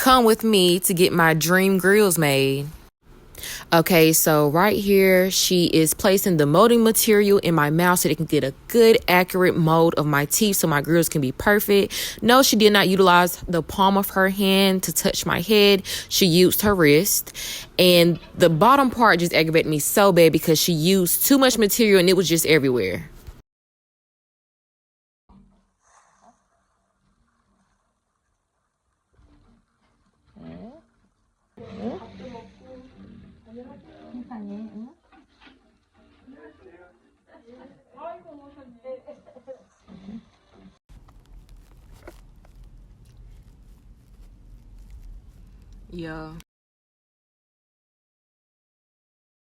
come with me to get my dream grills made. Okay, so right here, she is placing the molding material in my mouth so they can get a good, accurate mold of my teeth so my grills can be perfect. No, she did not utilize the palm of her hand to touch my head. She used her wrist. And the bottom part just aggravated me so bad because she used too much material and it was just everywhere. Yeah,